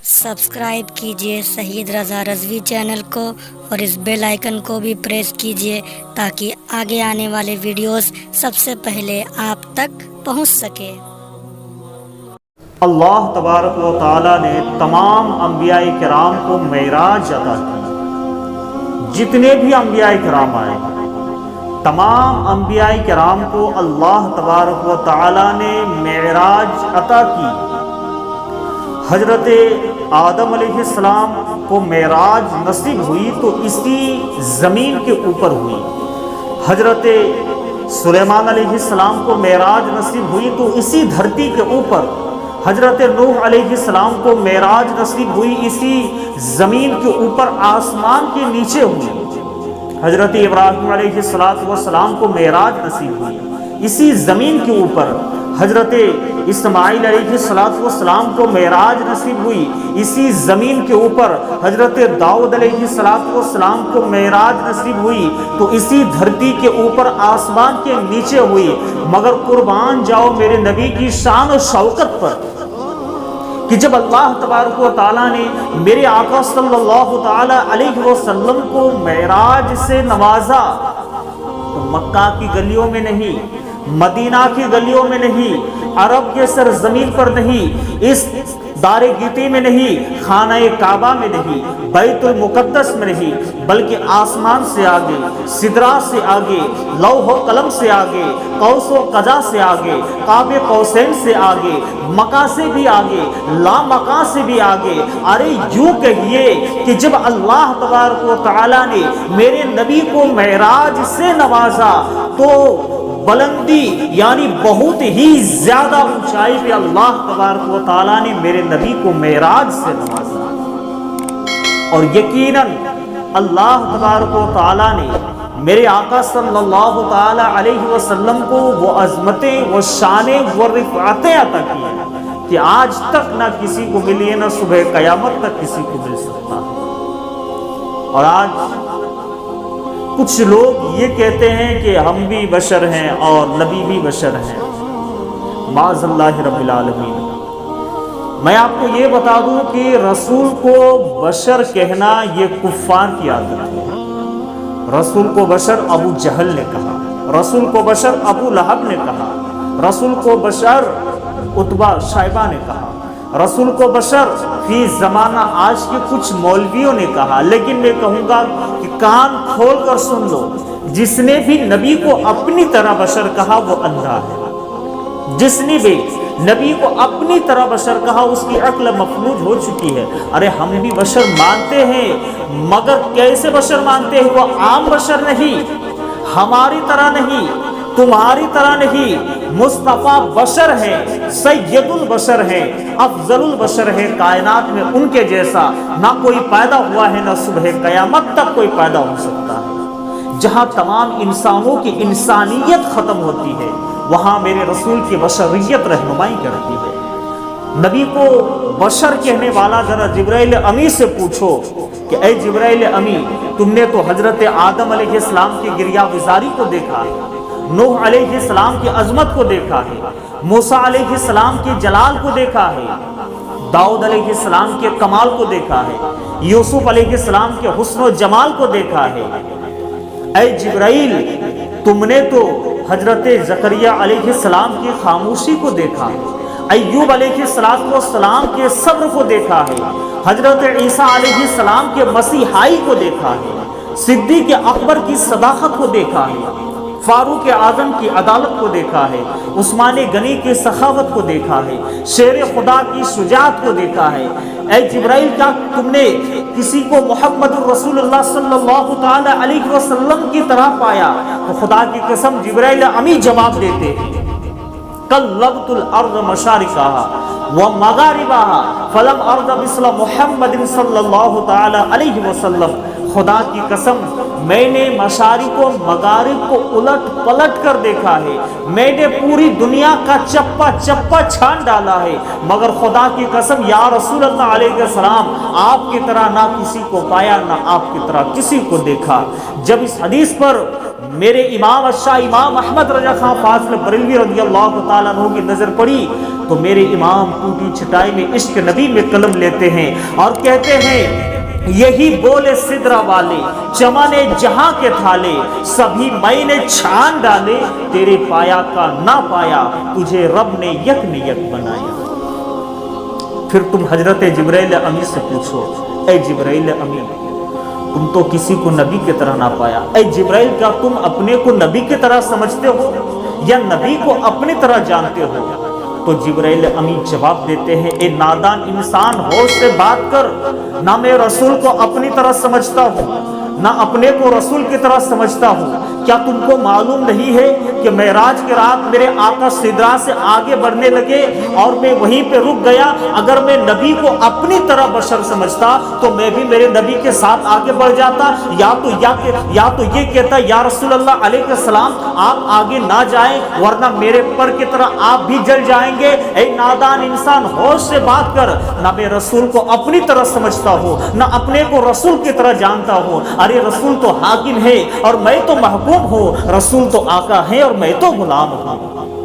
Subscribe کیجئے شہید رضا Rizvi channel کو اور اس بیل آئیکن کو بھی پریس کیجئے تاکہ آگے آنے والے ویڈیوز سب سے پہلے آپ تک پہنچ سکے۔ اللہ تبارک و تعالی نے تمام انبیاء کرام کو معراج عطا کی۔ جتنے بھی انبیاء کرام آئے تمام انبیاء کرام کو اللہ تبارک و تعالی نے معراج عطا کی۔ حضرت آدم علیہ السلام کو معراج نصیب ہوئی تو اسی زمین کے اوپر ہوئی۔ حضرت سلیمان علیہ السلام کو معراج نصیب ہوئی تو اسی دھرتی کے اوپر۔ حضرت نوح علیہ السلام کو معراج نصیب ہوئی اسی زمین کے اوپر، آسمان کے نیچے ہوئی۔ حضرت ابراہیم علیہ السلام کو معراج نصیب ہوئی اسی زمین کے اوپر۔ حضرت اسماعیل علیہ السلام کو معراج نصیب ہوئی اسی زمین کے اوپر۔ حضرت داؤد علیہ السلام کو معراج نصیب ہوئی تو اسی دھرتی کے اوپر، آسمان کے نیچے ہوئی۔ مگر قربان جاؤ میرے نبی کی شان و شوکت پر کہ جب اللہ تبارک و تعالیٰ نے میرے آقا صلی اللہ تعالی علیہ وسلم کو معراج سے نوازا تو مکہ کی گلیوں میں نہیں، مدینہ کی گلیوں میں نہیں، عرب کے سرزمین پر نہیں، اس دار گیتی میں نہیں، خانہ کعبہ میں نہیں، بیت المقدس میں نہیں، بلکہ آسمان سے آگے، سدرہ سے آگے، لوح و قلم سے آگے، قوس و قزح سے آگے، قاب قوسین سے آگے، مکہ سے بھی آگے، لا مکہ سے بھی آگے۔ ارے یوں کہیے کہ جب اللہ تبارک و تعالیٰ نے میرے نبی کو معراج سے نوازا تو بلندی یعنی بہت ہی زیادہ اونچائی پہ اللہ تبارک و تعالیٰ نے میرے نبی کو معراج سے نوازا۔ اور یقیناً اللہ تبارک و تعالیٰ نے میرے آقا صلی اللہ تعالی علیہ وسلم کو وہ عظمتیں، وہ شانیں، وہ رفعتیں عطا کی ہیں کہ آج تک نہ کسی کو ملی ہے، نہ صبح قیامت تک کسی کو مل سکتا ہے۔ اور آج کچھ لوگ یہ کہتے ہیں کہ ہم بھی بشر ہیں اور نبی بھی بشر ہیں، معاذ اللہ رب العالمین۔ میں آپ کو یہ بتا دوں کہ رسول کو بشر کہنا یہ کفار کی عادت ہے۔ رسول کو بشر ابو جہل نے کہا، رسول کو بشر ابو لہب نے کہا، رسول کو بشر عتبہ شیبہ نے کہا، رسول کو بشر فی زمانہ آج کے کچھ مولویوں نے کہا۔ لیکن میں کہوں گا کہ کان کھول کر سن لو، جس نے بھی نبی کو اپنی طرح بشر کہا وہ اندھا ہے۔ جس نے بھی نبی کو اپنی طرح بشر کہا اس کی عقل مفلوج ہو چکی ہے۔ ارے ہم بھی بشر مانتے ہیں، مگر کیسے بشر مانتے ہیں؟ وہ عام بشر نہیں، ہماری طرح نہیں، تمہاری طرح نہیں، مصطفیٰ بشر ہے، سید البشر ہے، افضل البشر ہے، کائنات میں ان کے جیسا نہ کوئی پیدا ہوا ہے، نہ صبح قیامت تک کوئی پیدا ہو سکتا ہے۔ جہاں تمام انسانوں کی انسانیت ختم ہوتی ہے وہاں میرے رسول کی بشریت رہنمائی کرتی ہے۔ نبی کو بشر کہنے والا ذرا جبرائیل امی سے پوچھو کہ اے جبرائیل امی، تم نے تو حضرت آدم علیہ السلام کی گریہ گزاری کو دیکھا ہے، نوح علیہ السلام کی عظمت کو دیکھا ہے، موسیٰ علیہ السلام کی جلال کو دیکھا ہے، داؤد علیہ السلام کے کمال کو دیکھا ہے، یوسف علیہ السلام کے حسن و جمال کو دیکھا ہے۔ اے جبرائیل، تم نے تو حضرت زکریا علیہ السلام کی خاموشی کو دیکھا ہے، ایوب علیہ السلام کے صبر کو دیکھا ہے، حضرت عیسیٰ علیہ السلام کے مسیحائی کو دیکھا ہے، صدیق اکبر کی صداقت کو دیکھا ہے، فاروق اعظم کی عدالت کو دیکھا ہے، عثمان غنی کی سخاوت کو دیکھا ہے، شیر خدا کی شجاعت کو دیکھا ہے۔ اے جبرائیل، کیا تم نے کسی کو محمد الرسول اللہ صلی اللہ تعالی علیہ وسلم کی طرح پایا؟ تو خدا کی قسم جبرائیل امی جواب دیتے ہیں، قلبت الارض مشارقها ومغاربها فلم ارض مثل محمد صلی اللہ تعالی علیہ وسلم۔ خدا کی قسم میں نے مشارق و مغارب کو الٹ پلٹ کر دیکھا ہے، میں نے پوری دنیا کا چپا چپا چھان ڈالا ہے، مگر خدا کی قسم یا رسول اللہ علیہ السلام آپ کی طرح نہ کسی کو پایا، نہ آپ کی طرح کسی کو دیکھا۔ جب اس حدیث پر میرے امام الشاہ امام احمد رضا خان فاضل بریلوی رضی اللہ تعالیٰ عنہ کی نظر پڑی تو میرے امام ٹوٹی چھٹائی میں عشق نبی میں قلم لیتے ہیں اور کہتے ہیں، یہی بولے سدرا والے چمن جہاں کے تھالے، سبھی میں نے چھان ڈالے، تیرے پایا کا نہ پایا، تجھے رب نے یک نے یک بنایا۔ پھر تم حضرت جبرائیل امی سے پوچھو، اے جبرائیل امی تم تو کسی کو نبی کی طرح نہ پایا، اے جبرائیل کیا تم اپنے کو نبی کی طرح سمجھتے ہو یا نبی کو اپنی طرح جانتے ہو؟ تو جبرائیل امین جواب دیتے ہیں، اے نادان انسان ہوش سے بات کر، نہ میں رسول کو اپنی طرح سمجھتا ہوں نہ اپنے کو رسول کی طرح سمجھتا ہوں۔ کیا تم کو معلوم نہیں ہے کہ معراج کی رات میرے آقا سدرا سے آگے بڑھنے لگے اور میں وہیں پہ رک گیا؟ اگر میں نبی کو اپنی طرح بشر سمجھتا تو میں بھی میرے نبی کے ساتھ آگے بڑھ جاتا، یا تو یہ کہتا یا رسول اللہ علیہ السلام آپ آگے نہ جائیں ورنہ میرے پر کی طرح آپ بھی جل جائیں گے۔ اے نادان انسان ہوش سے بات کر، نہ میں رسول کو اپنی طرح سمجھتا ہوں نہ اپنے کو رسول کی طرح جانتا ہوں۔ ارے رسول تو حاکم ہے اور میں تو محکوم ہوں، رسول تو آقا ہے اور میں تو غلام ہوں۔